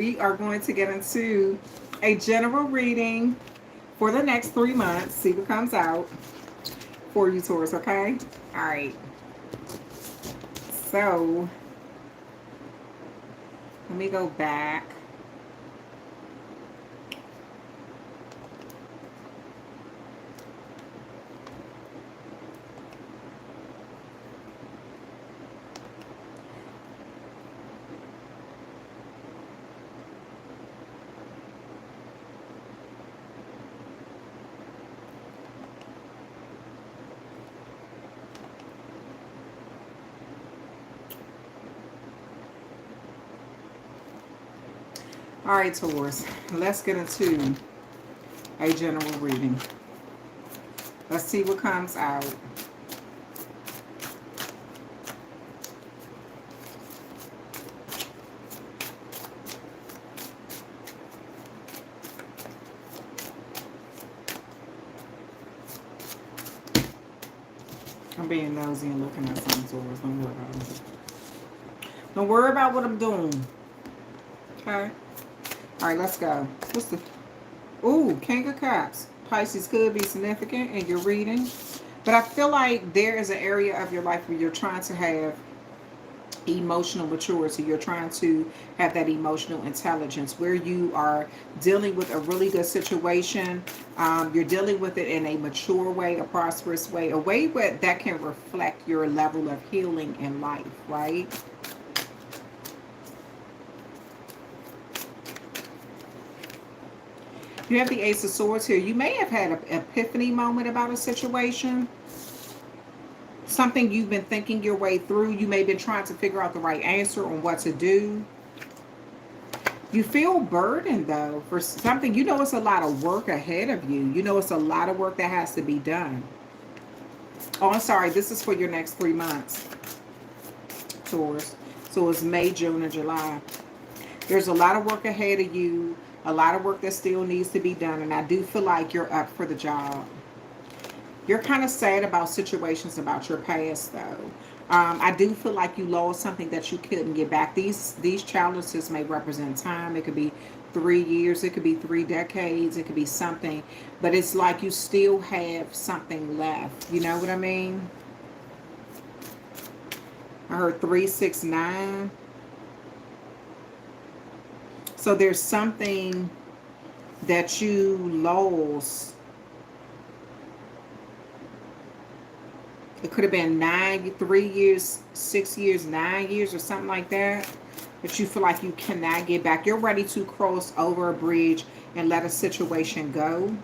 we are going to get into a general reading for the next 3 months. See what comes out for you, Taurus, okay? All right. So, let me go back. All right, Taurus, let's get into a general reading. Let's see what comes out. I'm being nosy and looking at something, Taurus. Don't worry about it. Don't worry about what I'm doing. Okay? All right, let's go. What's the... Ooh, King of Cups. Pisces could be significant in your reading. But I feel like there is an area of your life where you're trying to have emotional maturity. You're trying to have that emotional intelligence where you are dealing with a really good situation. You're dealing with it in a mature way, a prosperous way, a way where that can reflect your level of healing in life, right? You have the Ace of Swords here. You may have had an epiphany moment about a situation. Something you've been thinking your way through. You may have been trying to figure out the right answer on what to do. You feel burdened, though, for something. You know it's a lot of work ahead of you. You know it's a lot of work that has to be done. Oh, I'm sorry. This is for your next 3 months, Taurus. So it's May, June, and July. There's a lot of work ahead of you. A lot of work that still needs to be done. And I do feel like you're up for the job. You're kind of sad about situations about your past, though. I do feel like you lost something that you couldn't get back. These challenges may represent time. It could be 3 years. It could be 3 decades. It could be something. But it's like you still have something left. You know what I mean? I heard 369. So there's something that you lost. It could have been 3 years, 6 years, 9 years, or something like that. But you feel like you cannot get back. You're ready to cross over a bridge and let a situation go.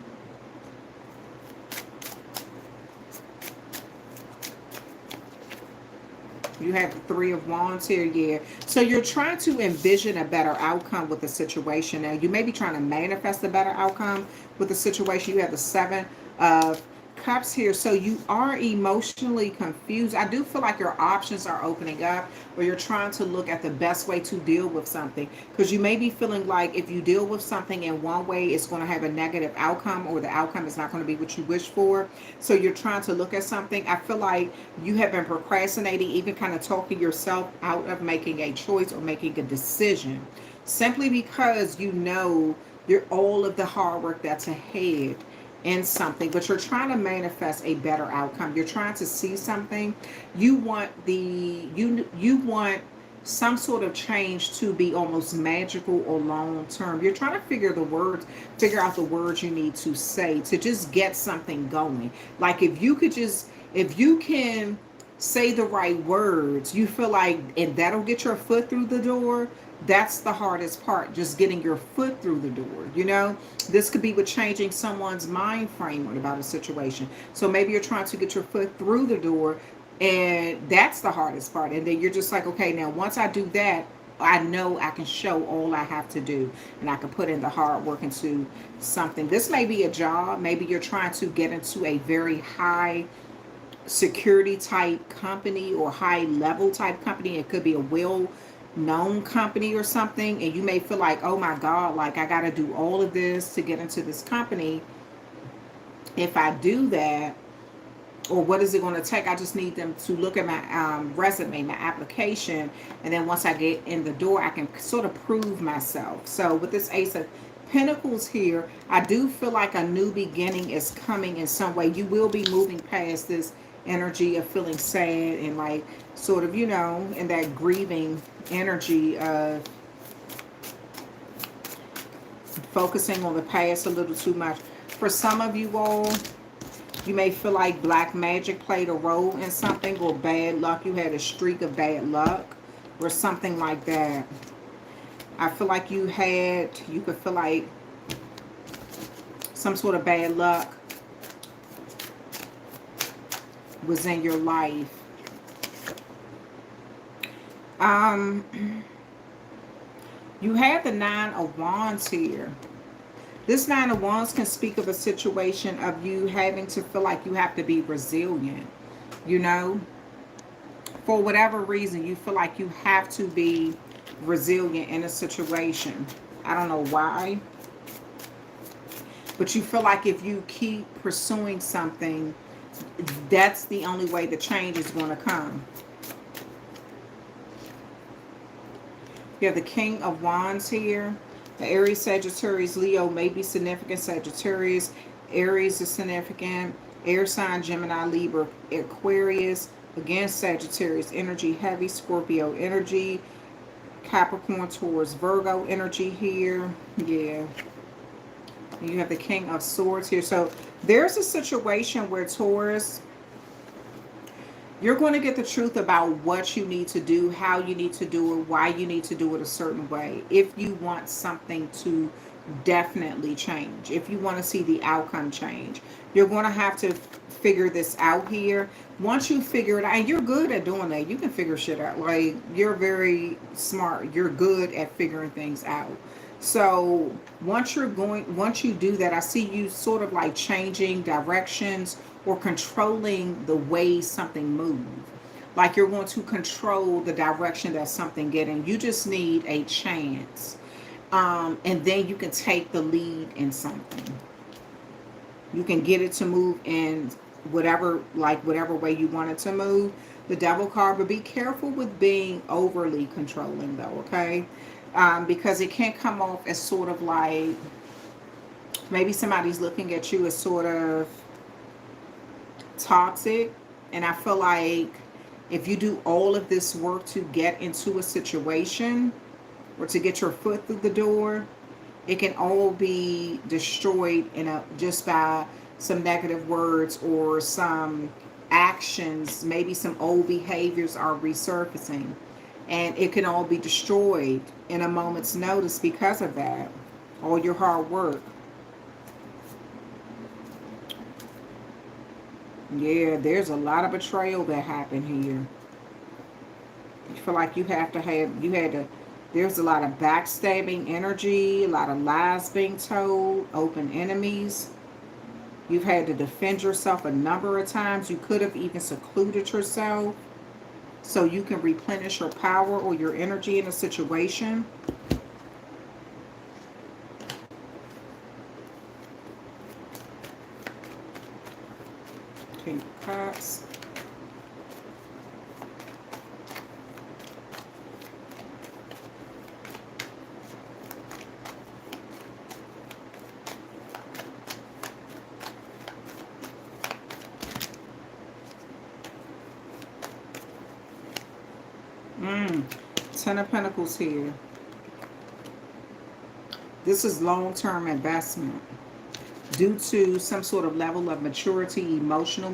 You have the Three of Wands here, yeah. So you're trying to envision a better outcome with the situation. Now, you may be trying to manifest a better outcome with the situation. You have the Seven of Cups here. So you are emotionally confused. I do feel like your options are opening up, or you're trying to look at the best way to deal with something. Because you may be feeling like if you deal with something in one way, it's going to have a negative outcome, or the outcome is not going to be what you wish for. So you're trying to look at something. I feel like you have been procrastinating, even kind of talking yourself out of making a choice or making a decision, simply because you know you're all of the hard work that's ahead in something, but you're trying to manifest a better outcome. You're trying to see something. You want some sort of change to be almost magical or long term. You're trying to figure out the words you need to say to just get something going. Like if you can say the right words, you feel like, and that'll get your foot through the door. That's the hardest part, just getting your foot through the door. This could be with changing someone's mind frame about a situation. So maybe you're trying to get your foot through the door, and that's the hardest part. And then you're just like, okay, now once I do that, I know I can show all I have to do, and I can put in the hard work into something. This may be a job. Maybe you're trying to get into a very high security type company or high level type company. It could be a well known company or something, and you may feel like, oh my God, like I got to do all of this to get into this company. If I do that, or what is it going to take? I just need them to look at my resume, my application, and then once I get in the door, I can sort of prove myself. So with this Ace of Pentacles here, I do feel like a new beginning is coming in some way. You will be moving past this energy of feeling sad and like sort of, you know, in that grieving energy of focusing on the past a little too much. For some of you all, you may feel like black magic played a role in something, or bad luck. You had a streak of bad luck or something like that. I feel like you could feel like some sort of bad luck was in your life. You have the Nine of Wands here. This Nine of Wands can speak of a situation of you having to feel like you have to be resilient, you know? For whatever reason, you feel like you have to be resilient in a situation. I don't know why. But you feel like if you keep pursuing something, that's the only way the change is going to come. You have the King of Wands here. The Aries, Sagittarius, Leo may be significant. Sagittarius, Aries is significant. Air sign, Gemini, Libra, Aquarius. Again, Sagittarius energy heavy. Scorpio energy. Capricorn, Taurus, Virgo energy here. Yeah. And you have the King of Swords here. So there's a situation where Taurus, you're going to get the truth about what you need to do, how you need to do it, why you need to do it a certain way. If you want something to definitely change, if you want to see the outcome change, you're going to have to figure this out here. Once you figure it out, and you're good at doing that, you can figure shit out. Like, you're very smart. You're good at figuring things out. So once you do that, I see you sort of like changing directions or controlling the way something moves. Like you're going to control the direction that something getting. You just need a chance. And then you can take the lead in something. You can get it to move in whatever way you want it to move. The Devil card, but be careful with being overly controlling though, okay? Because it can come off as sort of like maybe somebody's looking at you as sort of toxic. And I feel like if you do all of this work to get into a situation or to get your foot through the door, it can all be destroyed just by some negative words or some actions. Maybe some old behaviors are resurfacing, and it can all be destroyed in a moment's notice because of that. All your hard work. Yeah, there's a lot of betrayal that happened here. You feel like there's a lot of backstabbing energy, a lot of lies being told, open enemies. You've had to defend yourself a number of times. You could have even secluded yourself so you can replenish your power or your energy in a situation. King of Cups. Ten of Pentacles here. This is long-term investment due to some sort of level of maturity, emotional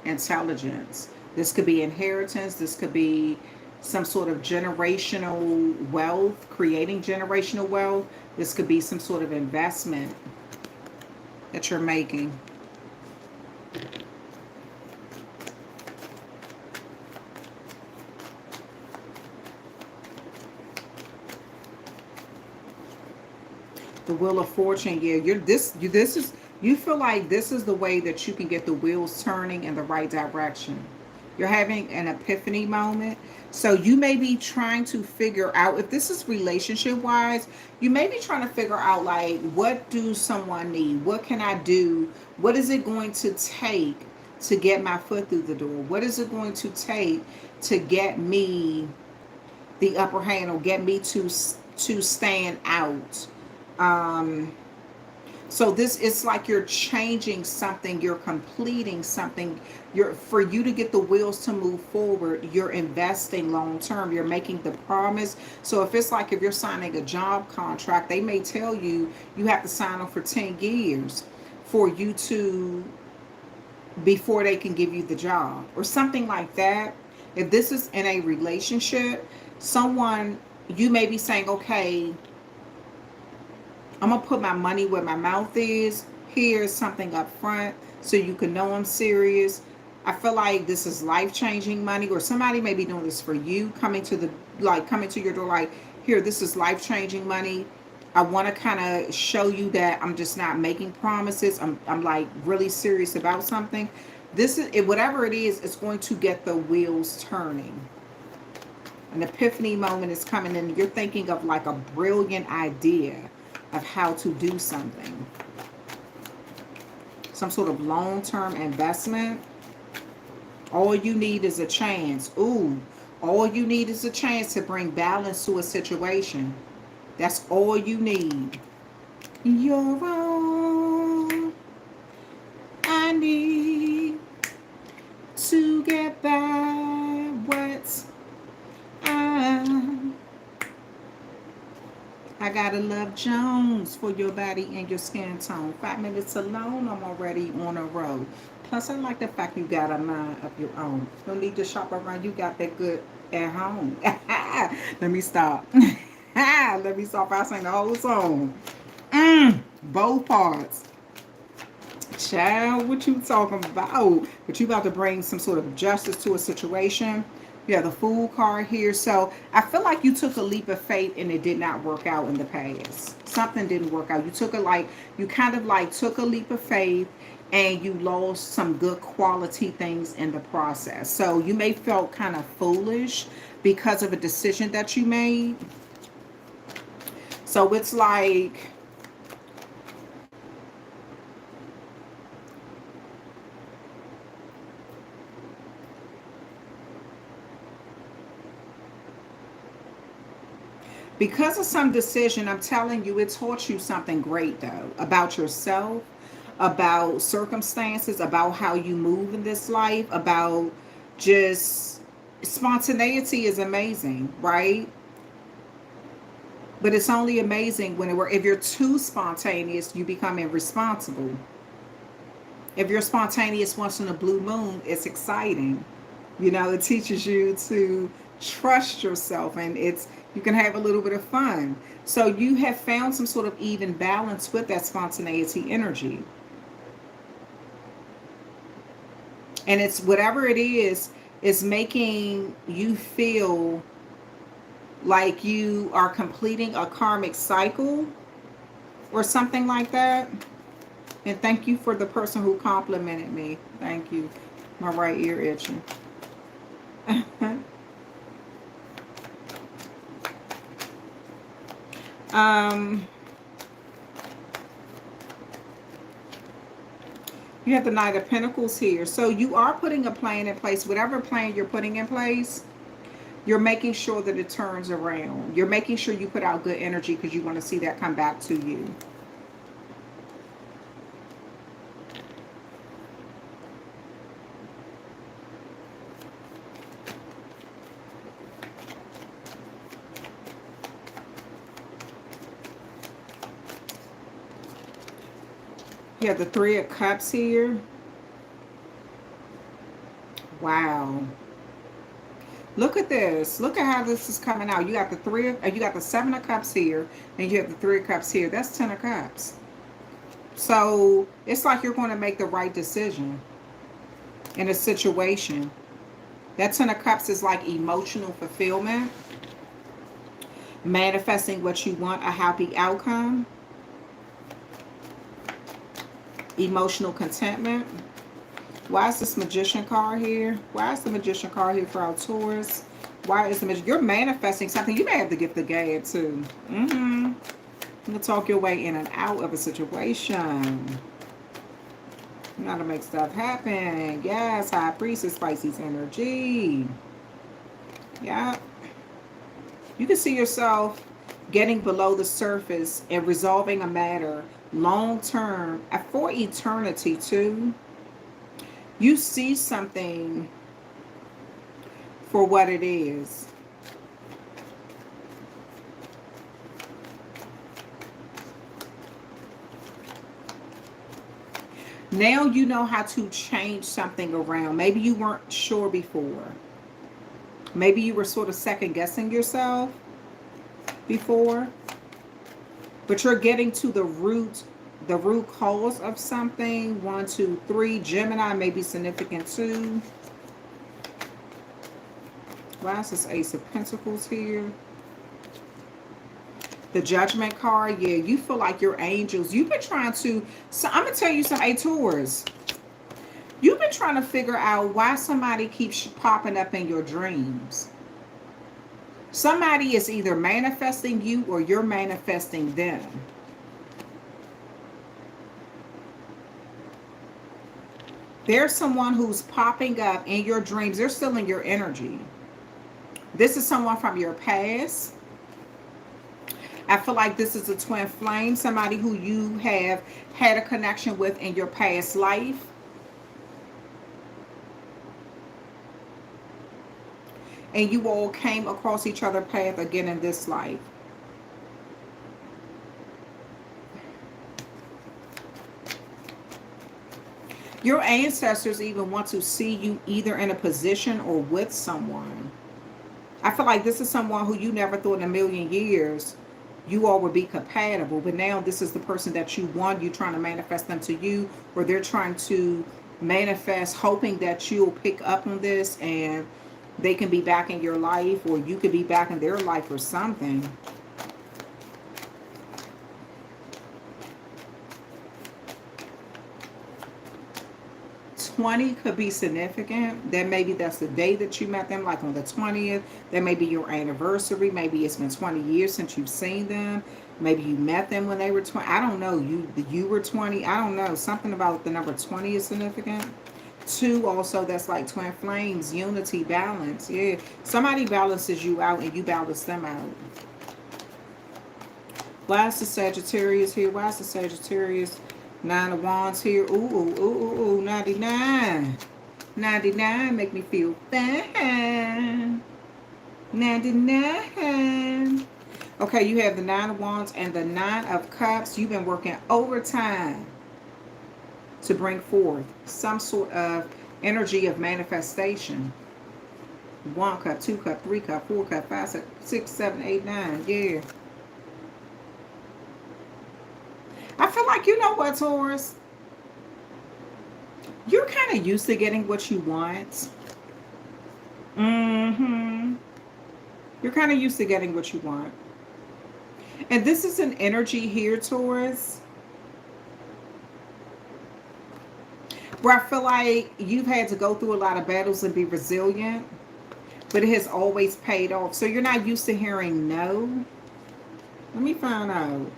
intelligence. This could be inheritance. This could be some sort of generational wealth, creating generational wealth. This could be some sort of investment that you're making. The Wheel of Fortune, yeah, you feel like this is the way that you can get the wheels turning in the right direction. You're having an epiphany moment. So you may be trying to figure out, if this is relationship wise, you may be trying to figure out like, what do someone need? What can I do? What is it going to take to get my foot through the door? What is it going to take to get me the upper hand, or get me to stand out? Um, so this, it's like you're changing something, you're completing something. You're, for you to get the wheels to move forward, you're investing long term. You're making the promise. So if it's like, if you're signing a job contract, they may tell you you have to sign on for 10 years for you to, before they can give you the job or something like that. If this is in a relationship, someone, you may be saying, okay, I'm gonna put my money where my mouth is. Here's something up front so you can know I'm serious. I feel like this is life-changing money, or somebody may be doing this for you, coming to the, like, coming to your door like, here, this is life-changing money. I want to kind of show you that I'm just not making promises. I'm like really serious about something. This is it, whatever it is, it's going to get the wheels turning. An epiphany moment is coming, and you're thinking of like a brilliant idea of how to do something. Some sort of long-term investment. All you need is a chance. Ooh, all you need is a chance to bring balance to a situation. That's all you need. You're all I need to get by what I gotta love Jones for your body and your skin tone. 5 minutes alone, I'm already on a road. Plus, I like the fact you got a mind of your own. No need to shop around. You got that good at home. Let me stop. Let me stop. I sang the whole song. Both parts. Child, what you talking about? But you about to bring some sort of justice to a situation. You have the Fool card here. So I feel like you took a leap of faith and it did not work out in the past. Something didn't work out. You took a, like, you kind of like took a leap of faith and you lost some good quality things in the process. So you may felt kind of foolish because of a decision that you made. So it's like, because of some decision, I'm telling you, it taught you something great, though, about yourself, about circumstances, about how you move in this life, about just spontaneity is amazing, right? But it's only amazing when if you're too spontaneous, you become irresponsible. If you're spontaneous once in a blue moon, it's exciting. You know, it teaches you to trust yourself, and it's, you can have a little bit of fun. So you have found some sort of even balance with that spontaneity energy. And it's whatever it is making you feel like you are completing a karmic cycle or something like that. And thank you for the person who complimented me. Thank you. My right ear itching. You have the Knight of Pentacles here. So you are putting a plan in place. Whatever plan you're putting in place, you're making sure that it turns around. You're making sure you put out good energy because you want to see that come back to you. You have the Three of Cups here. Wow. Look at this. Look at how this is coming out. You got the you got the Seven of Cups here, and you have the Three of Cups here. That's 10 of Cups. So it's like you're going to make the right decision in a situation. That 10 of Cups is like emotional fulfillment, manifesting what you want, a happy outcome, emotional contentment. Why is this Magician card here? Why is the Magician card here for our Taurus? Why is the Magician? You're manifesting something. You may have the gift of gab too. You'll talk your way in and out of a situation. You gotta make stuff happen. Yes, High Priestess, Pisces energy. Yeah. You can see yourself getting below the surface and resolving a matter long term for eternity too. You see something for what it is. Now you know how to change something around. Maybe you weren't sure before. Maybe you were sort of second guessing yourself before. But you're getting to the root cause of something. 1, 2, 3. Gemini may be significant too. Why is this Ace of Pentacles here? The Judgment card. Yeah, you feel like your angels. You've been trying to... So I'm going to tell you something, Taurus. You've been trying to figure out why somebody keeps popping up in your dreams. Somebody is either manifesting you or you're manifesting them. There's someone who's popping up in your dreams. They're still in your energy. This is someone from your past. I feel like this is a twin flame. Somebody who you have had a connection with in your past life. And you all came across each other's path again in this life. Your ancestors even want to see you either in a position or with someone. I feel like this is someone who you never thought in a million years you all would be compatible. But now this is the person that you want. You're trying to manifest them to you, or they're trying to manifest, hoping that you'll pick up on this and they can be back in your life, or you could be back in their life or something. '20 could be significant. Then maybe that's the day that you met them, like on the 20th. That may be your anniversary. Maybe it's been 20 years since you've seen them. Maybe you met them when they were 20. I don't know. You were 20. I don't know. Something about the number 20 is significant. 2 also, that's like twin flames, unity, balance. Yeah, somebody balances you out and you balance them out. Why is the Sagittarius here? Why is the Sagittarius 9 of Wands here? Ooh, 99. 99 make me feel fine. 99. Okay, you have the 9 of Wands and the 9 of Cups. You've been working overtime to bring forth some sort of energy of manifestation. 1 cup, 2 cup, 3 cup, 4 cup, 5, 6, 7, 8, 9. Yeah. I feel like, you know what, Taurus? You're kind of used to getting what you want. You're kind of used to getting what you want. And this is an energy here, Taurus, where I feel like you've had to go through a lot of battles and be resilient, but it has always paid off. So you're not used to hearing no. Let me find out.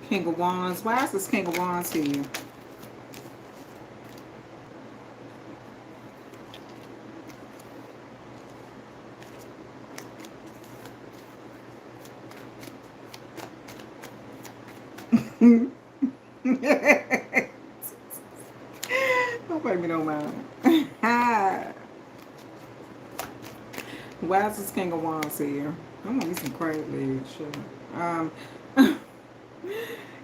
King of Wands. Why is this King of Wands here? Don't make me no mind. Why is this King of Wands here? I'm gonna need some crab legs. Sure.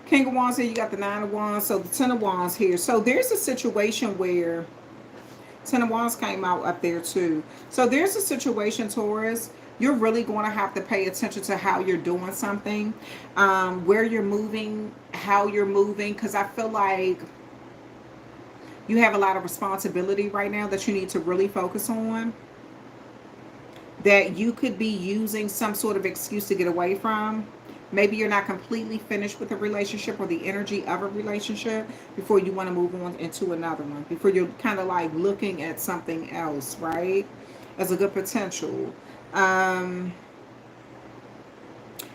King of Wands here, you got the 9 of Wands. So the 10 of Wands here. So there's a situation where 10 of Wands came out up there too. So there's a situation, Taurus, you're really going to have to pay attention to how you're doing something, where you're moving, how you're moving, because I feel like you have a lot of responsibility right now that you need to really focus on, that you could be using some sort of excuse to get away from. Maybe you're not completely finished with a relationship or the energy of a relationship before you want to move on into another one. Before you're kind of like looking at something else, right? As a good potential. Um,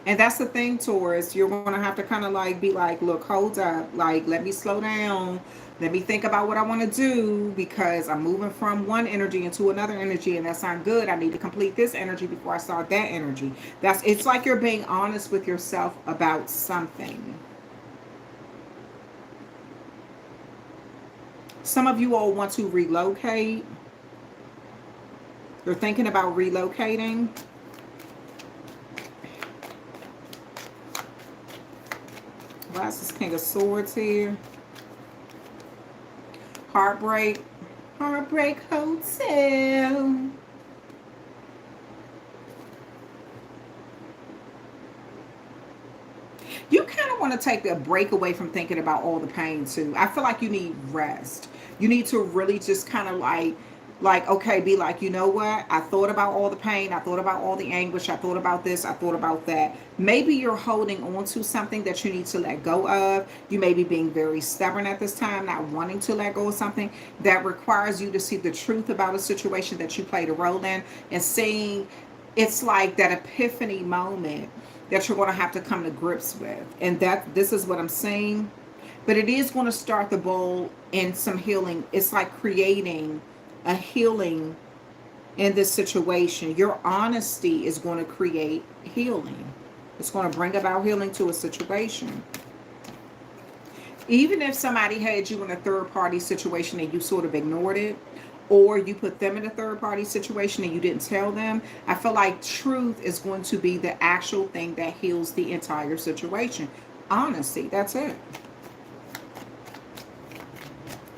and that's the thing, Taurus. You're going to have to kind of like be like, look, hold up. Like, let me slow down. Let me think about what I want to do because I'm moving from one energy into another energy and that's not good. I need to complete this energy before I start that energy. It's like you're being honest with yourself about something. Some of you all want to relocate. You're thinking about relocating. Why is this King of Swords here? Heartbreak. Heartbreak Hotel. You kind of want to take a break away from thinking about all the pain too. I feel like you need rest. You need to really just kind of like okay, be like, you know what, I thought about all the pain, I thought about all the anguish, I thought about this, I thought about that. Maybe you're holding on to something that you need to let go of. You may be being very stubborn at this time, not wanting to let go of something that requires you to see the truth about a situation that you played a role in, and seeing it's like that epiphany moment that you're going to have to come to grips with. And that this is what I'm saying. But it is going to start the ball in some healing. It's like creating a healing in this situation. Your honesty is going to create healing. It's going to bring about healing to a situation. Even if somebody had you in a third party situation and you sort of ignored it, or you put them in a third party situation and you didn't tell them, I feel like truth is going to be the actual thing that heals the entire situation. Honesty, that's it.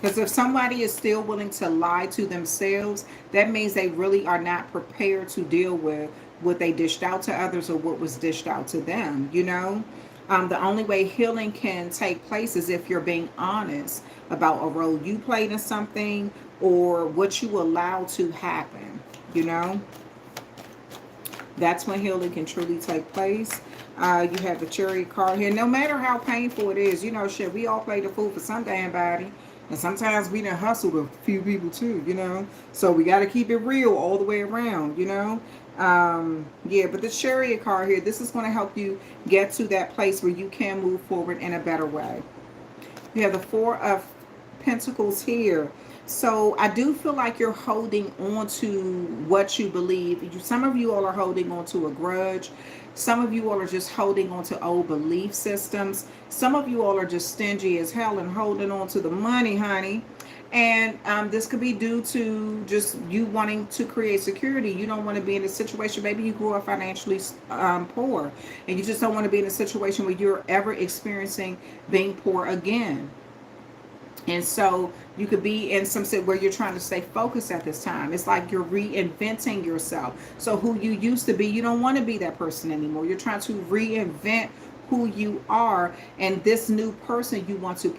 Because if somebody is still willing to lie to themselves, that means they really are not prepared to deal with what they dished out to others or what was dished out to them, you know? The only way healing can take place is if you're being honest about a role you played in something or what you allow to happen, you know? That's when healing can truly take place. You have the Chariot card here. No matter how painful it is, you know, shit, we all play the fool for some damn body. And sometimes we done hustled a few people too, you know. So we got to keep it real all the way around, you know. Yeah, but the Chariot card here, this is going to help you get to that place where you can move forward in a better way. You have the Four of Pentacles here. So I do feel like you're holding on to what you believe. Some of you all are holding on to a grudge. Some of you all are just holding on to old belief systems. Some of you all are just stingy as hell and holding on to the money, honey. And this could be due to just you wanting to create security. You don't want to be in a situation, maybe you grew up financially poor, and you just don't want to be in a situation where you're ever experiencing being poor again. And so you could be in some set where you're trying to stay focused at this time. It's like you're reinventing yourself. So who you used to be, you don't want to be that person anymore. You're trying to reinvent who you are, and this new person you want to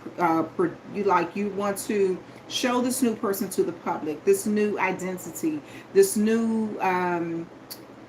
you want to show this new person to the public, this new identity, this new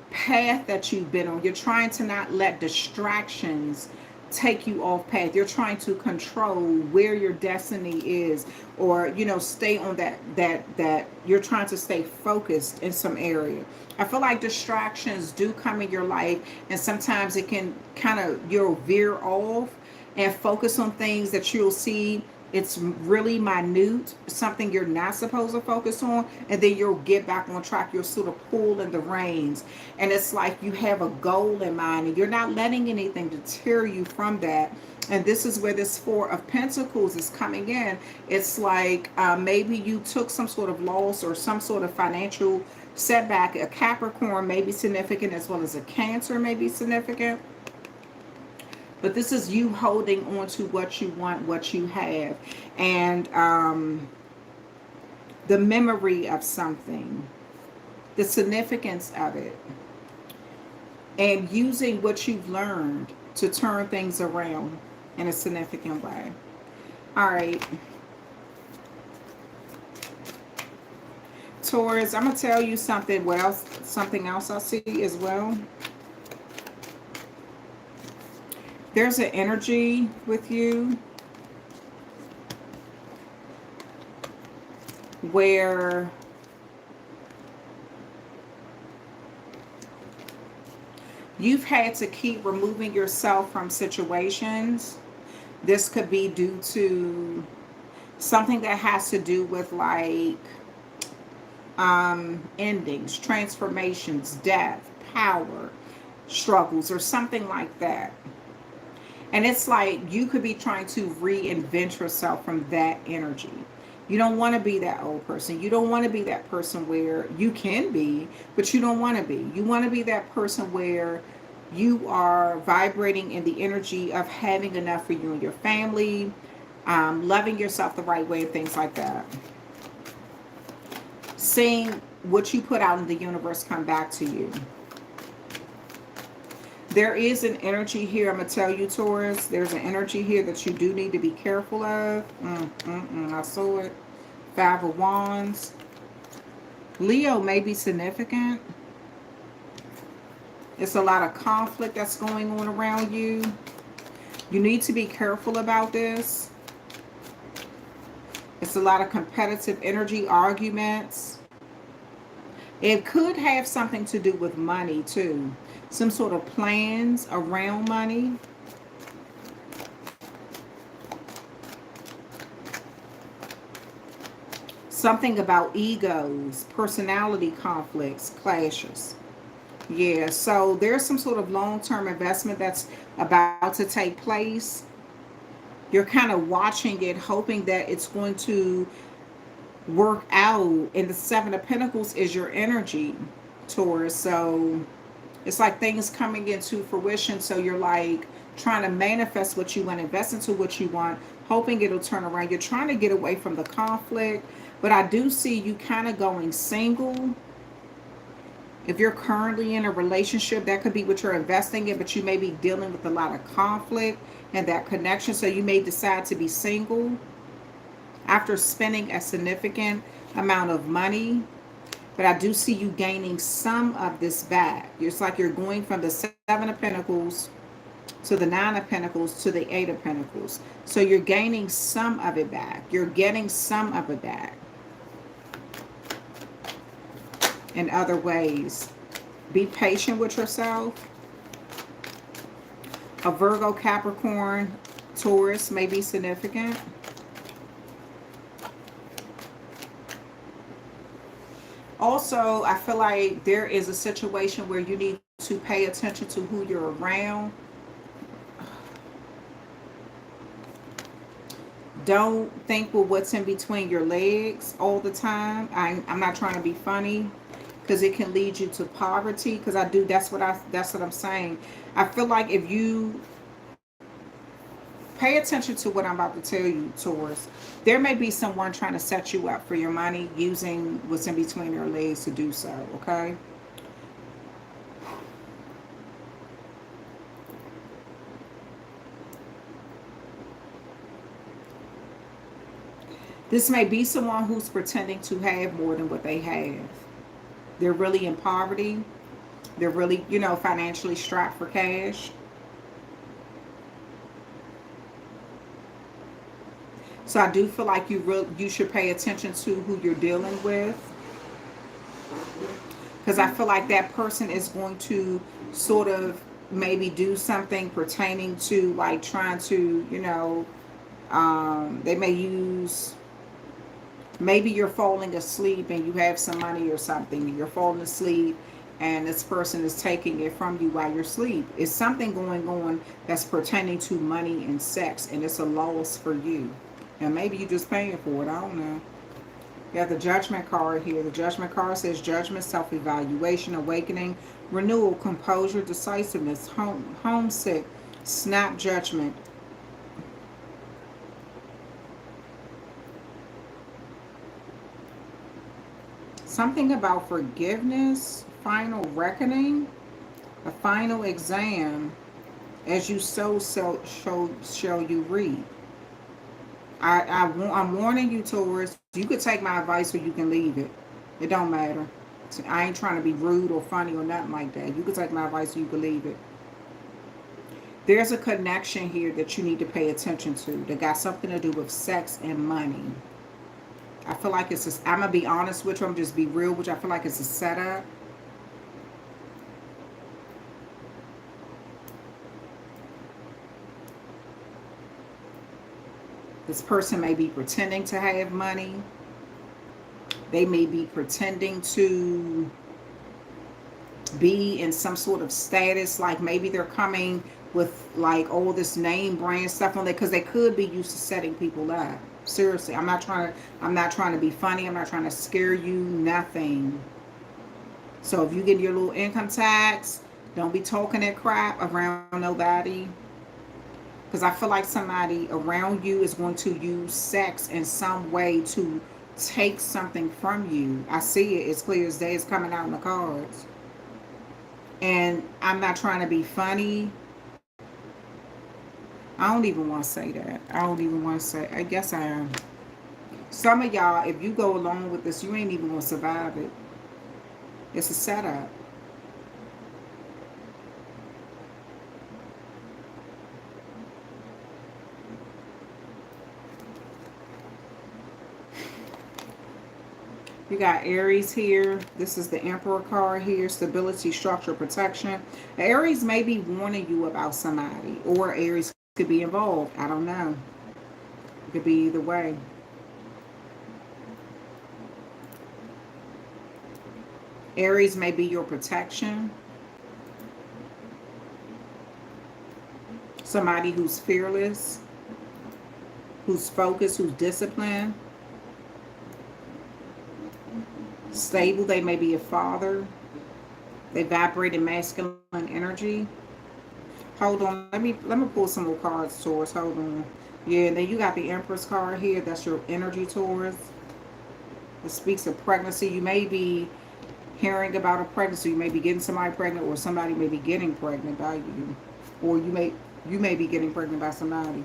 path that you've been on. You're trying to not let distractions take you off path. You're trying to control where your destiny is, or you know, stay on that you're trying to stay focused in some area. I feel like distractions do come in your life, and sometimes it can kind of, you'll veer off and focus on things that you'll see it's really minute, something you're not supposed to focus on, and then you'll get back on track. You'll sort of pull in the reins, and it's like you have a goal in mind and you're not letting anything deter you from that. And this is where this Four of Pentacles is coming in. It's like maybe you took some sort of loss or some sort of financial setback. A Capricorn may be significant, as well as a Cancer may be significant. But this is you holding on to what you want, what you have, and the memory of something, the significance of it, and using what you've learned to turn things around in a significant way. All right. Taurus, I'm going to tell you something. What else? Something else I see as well. There's an energy with you where you've had to keep removing yourself from situations. This could be due to something that has to do with like endings, transformations, death, power, struggles, or something like that. And it's like you could be trying to reinvent yourself from that energy. You don't want to be that old person. You don't want to be that person where you can be, but you don't want to be. You want to be that person where you are vibrating in the energy of having enough for you and your family, loving yourself the right way, and things like that. Seeing what you put out in the universe come back to you. There is an energy here, I'm going to tell you, Taurus. There's an energy here that you do need to be careful of. I saw it. Five of Wands. Leo may be significant. It's a lot of conflict that's going on around you. You need to be careful about this. It's a lot of competitive energy, arguments. It could have something to do with money too. Some sort of plans around money. Something about egos, personality conflicts, clashes. Yeah, so there's some sort of long-term investment that's about to take place. You're kind of watching it, hoping that it's going to work out. And the Seven of Pentacles is your energy, Taurus. So it's like things coming into fruition. So you're like trying to manifest what you want, invest into what you want, hoping it'll turn around. You're trying to get away from the conflict. But I do see you kind of going single. If you're currently in a relationship, that could be what you're investing in, but you may be dealing with a lot of conflict and that connection. So you may decide to be single after spending a significant amount of money. But I do see you gaining some of this back. It's like you're going from the Seven of Pentacles to the Nine of Pentacles to the Eight of Pentacles. So you're gaining some of it back. You're getting some of it back in other ways. Be patient with yourself. A Virgo, Capricorn, Taurus may be significant. Also, I feel like there is a situation where you need to pay attention to who you're around. Don't think with what's in between your legs all the time. I'm not trying to be funny, because it can lead you to poverty. Because that's what I'm saying. I feel like if you pay attention to what I'm about to tell you, Taurus, there may be someone trying to set you up for your money using what's in between their legs to do so, okay? This may be someone who's pretending to have more than what they have. They're really in poverty. They're really, financially strapped for cash. So I do feel like you should pay attention to who you're dealing with. Because I feel like that person is going to sort of maybe do something pertaining to like trying to, they may use, maybe you're falling asleep and you have some money or something. You're falling asleep and this person is taking it from you while you're asleep. It's something going on that's pertaining to money and sex, and it's a loss for you. And maybe you're just paying for it. I don't know. You have the Judgment card here. The Judgment card says judgment, self-evaluation, awakening, renewal, composure, decisiveness, homesick, snap judgment. Something about forgiveness, final reckoning, a final exam. As you sow, shall you reap. I'm warning you, Taurus. You could take my advice or you can leave it. It don't matter. I ain't trying to be rude or funny or nothing like that. You could take my advice or you could leave it. There's a connection here that you need to pay attention to that got something to do with sex and money. I feel like it's a, I'm gonna be honest with you, I'm just be real, which I feel like it's a setup. This person may be pretending to have money. They may be pretending to be in some sort of status, like maybe they're coming with like all this name brand stuff on there because they could be used to setting people up. Seriously, I'm not trying to be funny, I'm not trying to scare you, nothing. So if you get your little income tax, don't be talking that crap around nobody, because I feel like somebody around you is going to use sex in some way to take something from you. I see it, it's clear as day, it's coming out in the cards. And I'm not trying to be funny. I don't even want to say that. I don't even want to say. I guess I am. Some of y'all, if you go along with this, you ain't even gonna survive it. It's a setup. You got Aries here. This is the Emperor card here. Stability, structure, protection. Aries may be warning you about somebody, or Aries could be involved. I don't know. It could be either way. Aries may be your protection. Somebody who's fearless, who's focused, who's disciplined, stable. They may be a father. They vibrate in masculine energy. Hold on, let me pull some more cards, Taurus. Hold on. Yeah, and then you got the Empress card here. That's your energy, Taurus. It speaks of pregnancy. You may be hearing about a pregnancy. You may be getting somebody pregnant, or somebody may be getting pregnant by you, or you may be getting pregnant by somebody.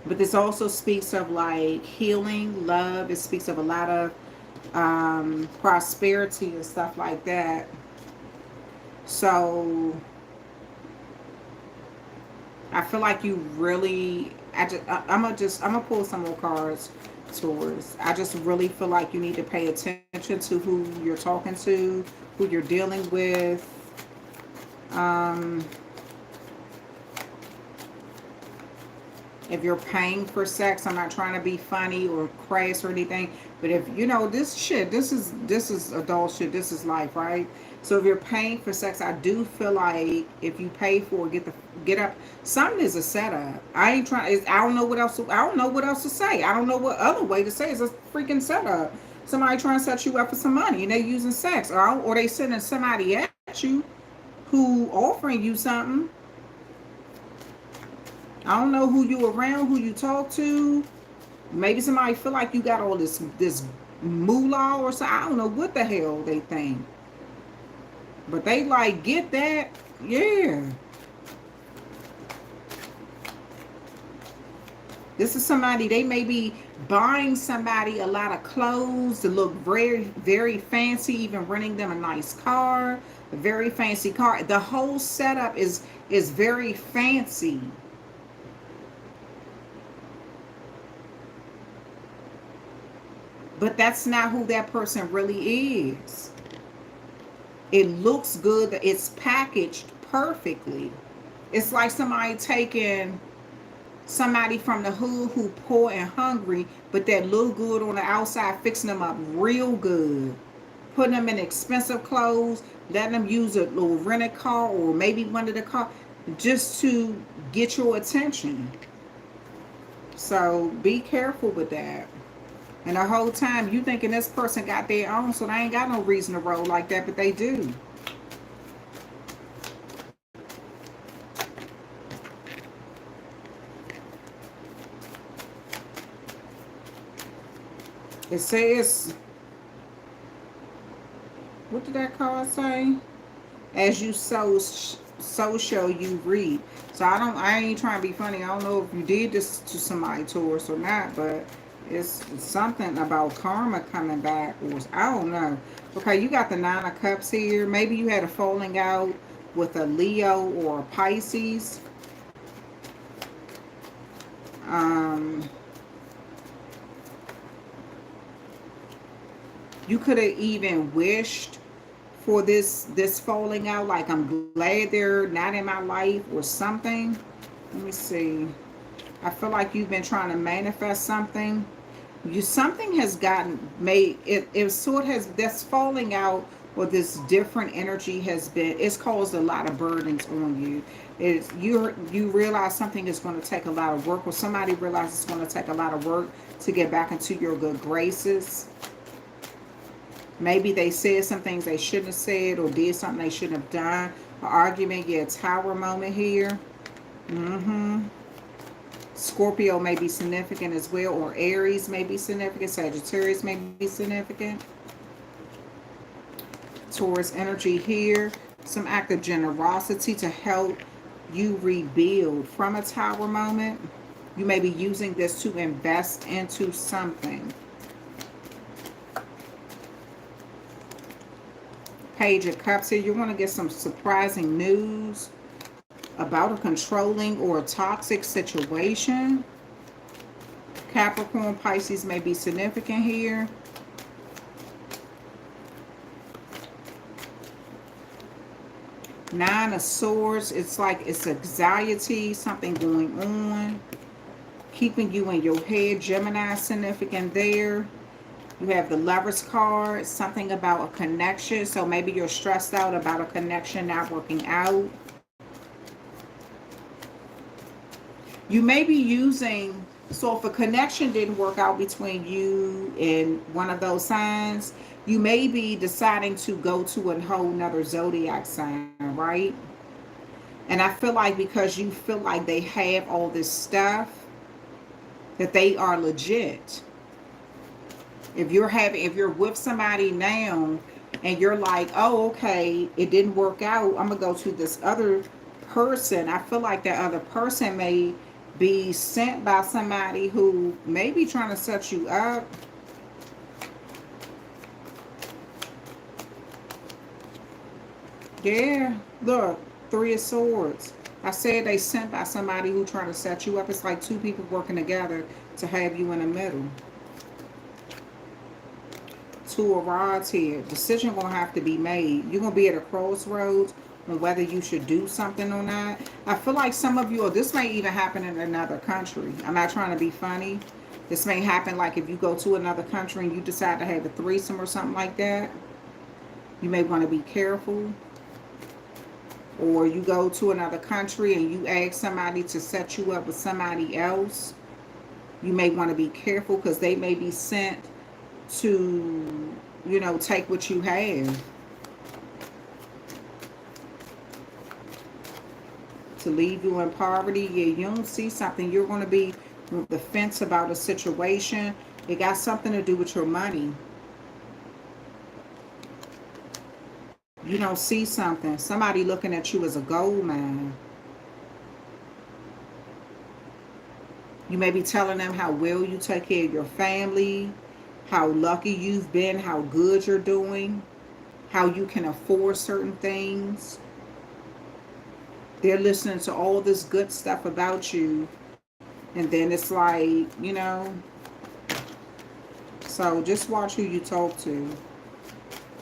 But this also speaks of like healing, love. It speaks of a lot of prosperity and stuff like that. So I feel like you really. I'm gonna pull some more cards, Taurus. I just really feel like you need to pay attention to who you're talking to, who you're dealing with. Um, if you're paying for sex, I'm not trying to be funny or crass or anything, but if you know this shit, this is adult shit, this is life, right? So if you're paying for sex, I do feel like if you pay for it, get up. Something is a setup. I ain't trying. I don't know what else. I don't know what else to say. I don't know what other way to say it's a freaking setup. Somebody trying to set you up for some money, and they using sex, or they sending somebody at you who offering you something. I don't know who you around, who you talk to. Maybe somebody feel like you got all this moolah or something. I don't know what the hell they think. But they like get that. Yeah. This is somebody, they may be buying somebody a lot of clothes to look very, very fancy, even renting them a nice car, a very fancy car. The whole setup is very fancy. But that's not who that person really is. It looks good. It's packaged perfectly. It's like somebody taking somebody from the hood who poor and hungry, but that look good on the outside, fixing them up real good. Putting them in expensive clothes, letting them use a little rented car or maybe one of the car just to get your attention. So be careful with that. And the whole time you thinking this person got their own, so they ain't got no reason to roll like that, but they do. It says, what did that card say? As you so shall you reap. So I ain't trying to be funny. I don't know if you did this to somebody, Taurus, or not, but it's something about karma coming back, or I don't know. Okay, you got the Nine of Cups here. Maybe you had a falling out with a Leo or a Pisces. Um, you could have even wished for this falling out, like I'm glad they're not in my life or something. Let me see. I feel like you've been trying to manifest something. Something has gotten made, it sort has, this falling out or this different energy has been, it's caused a lot of burdens on you. It's you realize something is going to take a lot of work, or somebody realizes it's going to take a lot of work to get back into your good graces. Maybe they said some things they shouldn't have said, or did something they shouldn't have done. An argument, yeah, tower moment here. Scorpio may be significant as well, or Aries may be significant. Sagittarius may be significant. Taurus energy here. Some act of generosity to help you rebuild from a tower moment. You may be using this to invest into something. Page of Cups here. You want to get some surprising news about a controlling or a toxic situation. Capricorn, Pisces may be significant here. Nine of Swords. It's like it's anxiety, something going on, keeping you in your head. Gemini, significant there. You have the Lovers card, something about a connection. So maybe you're stressed out about a connection not working out. You may be using, so if a connection didn't work out between you and one of those signs, you may be deciding to go to a whole nother zodiac sign, right? And I feel like because you feel like they have all this stuff, that they are legit. If you're with somebody now and you're like, oh, okay, it didn't work out, I'm gonna go to this other person. I feel like that other person may be sent by somebody who may be trying to set you up. Yeah, look, Three of Swords. I said they sent by somebody who trying to set you up. It's like two people working together to have you in the middle. Two of Rods here. Decision gonna have to be made. You're gonna be at a crossroads on whether you should do something or not. I feel like some of you, or this may even happen in another country. I'm not trying to be funny. This may happen like if you go to another country and you decide to have a threesome or something like that. You may want to be careful. Or you go to another country and you ask somebody to set you up with somebody else. You may want to be careful because they may be sent to, you know, take what you have. To leave you in poverty. Yeah, you don't see something. You're going to be on the fence about a situation. It got something to do with your money. You don't see something. Somebody looking at you as a gold mine. You may be telling them how well you take care of your family, how lucky you've been, how good you're doing, how you can afford certain things. They're listening to all this good stuff about you. And then it's like, you know. So just watch who you talk to.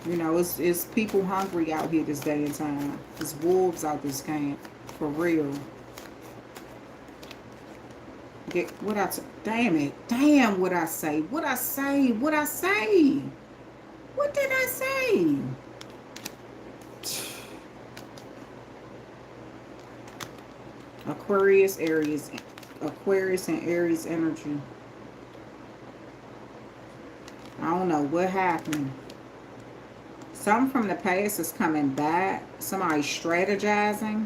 You know, it's people hungry out here this day and time. It's wolves out this camp. For real. Damn it. Damn what I say. What I say. What I say. What did I say? Aquarius, Aries. Aquarius and Aries energy. I don't know what happened. Something from the past is coming back. Somebody strategizing.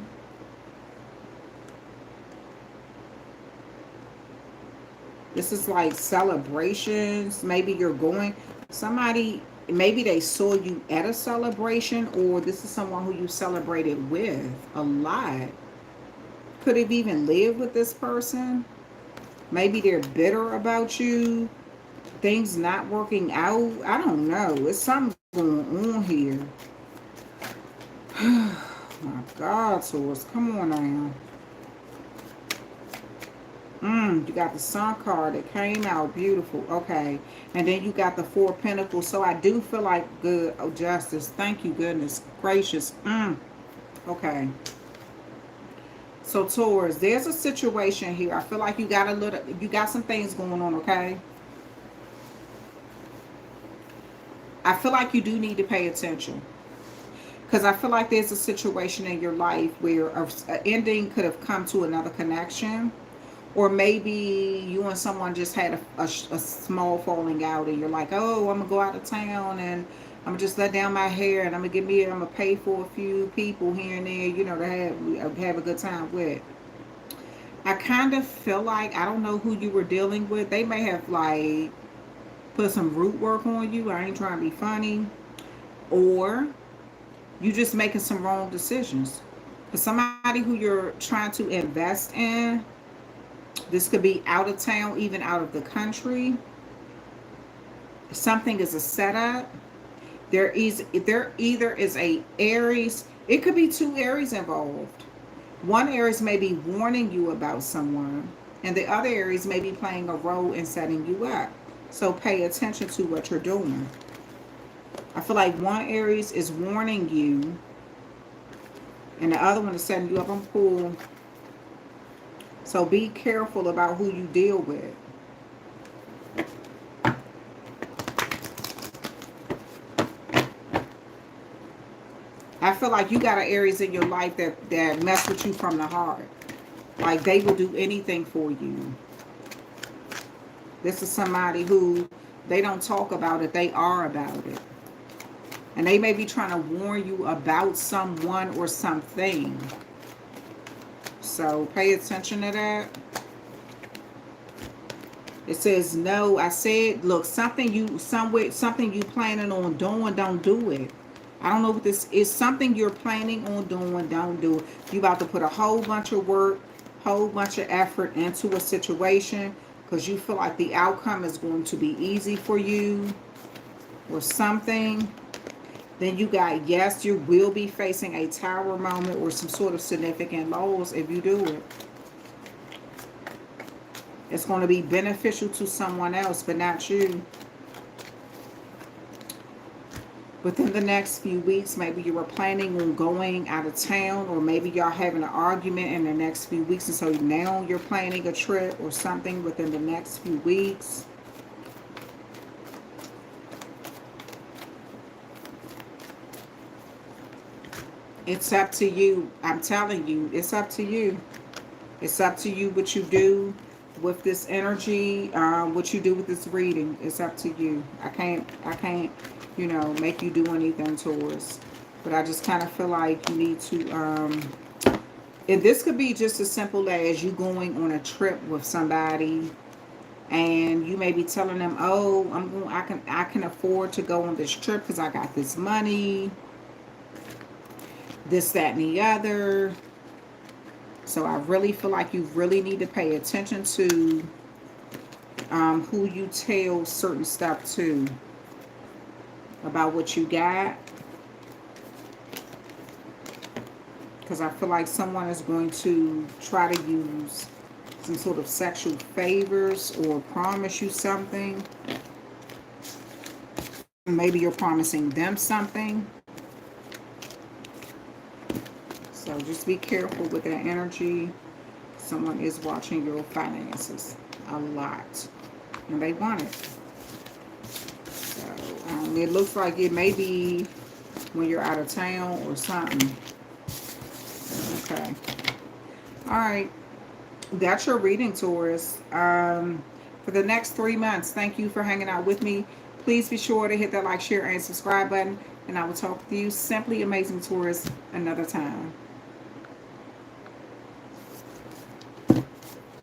This is like celebrations. Maybe you're going. Somebody, maybe they saw you at a celebration, or this is someone who you celebrated with a lot. Could have even lived with this person. Maybe they're bitter about you. Things not working out. I don't know. It's something going on here. My God, Taurus. Come on now. You got the Sun card that came out. Beautiful. Okay. And then you got the Four of Pentacles. So I do feel like good. Oh, Justice. Thank you, goodness gracious. Okay. So Taurus, there's a situation here. I feel like you got some things going on, okay? I feel like you do need to pay attention. Because I feel like there's a situation in your life where an ending could have come to another connection. Or maybe you and someone just had a small falling out and you're like, oh, I'm going to go out of town and I'm going to just let down my hair and I'm going to pay for a few people here and there, to have a good time with. I kind of feel like, I don't know who you were dealing with. They may have like put some root work on you. I ain't trying to be funny. Or you just making some wrong decisions. For somebody who you're trying to invest in, this could be out of town, even out of the country. Something is a setup. There either is a Aries. It could be two Aries involved. One Aries may be warning you about someone, and the other Aries may be playing a role in setting you up. So pay attention to what you're doing. I feel like one Aries is warning you, and the other one is setting you up on pool. So be careful about who you deal with. I feel like you got an Aries in your life that mess with you from the heart. Like they will do anything for you. This is somebody who they don't talk about it, they are about it. And they may be trying to warn you about someone or something. So pay attention to that. It says no. I said, look, something you planning on doing, don't do it. I don't know what this is. Something you're planning on doing, don't do it. You about to put a whole bunch of work, whole bunch of effort into a situation because you feel like the outcome is going to be easy for you or something. Then you got, yes, you will be facing a tower moment or some sort of significant loss if you do it. It's going to be beneficial to someone else, but not you. Within the next few weeks, maybe you were planning on going out of town, or maybe y'all having an argument in the next few weeks, and so now you're planning a trip or something within the next few weeks. It's up to you. I'm telling you, it's up to you. It's up to you what you do with this energy, what you do with this reading. It's up to you. I can't, make you do anything towards. But I just kind of feel like you need to, and this could be just as simple as you going on a trip with somebody and you may be telling them, oh, I can afford to go on this trip because I got this money, this, that, and the other. So I really feel like you really need to pay attention to who you tell certain stuff to about what you got. Because I feel like someone is going to try to use some sort of sexual favors or promise you something. Maybe you're promising them something. So just be careful with that energy. Someone is watching your finances a lot. And they want it. So it looks like it may be when you're out of town or something. Okay. Alright. That's your reading, Taurus. For the next 3 months, thank you for hanging out with me. Please be sure to hit that like, share, and subscribe button. And I will talk to you, Simply Amazing Taurus, another time.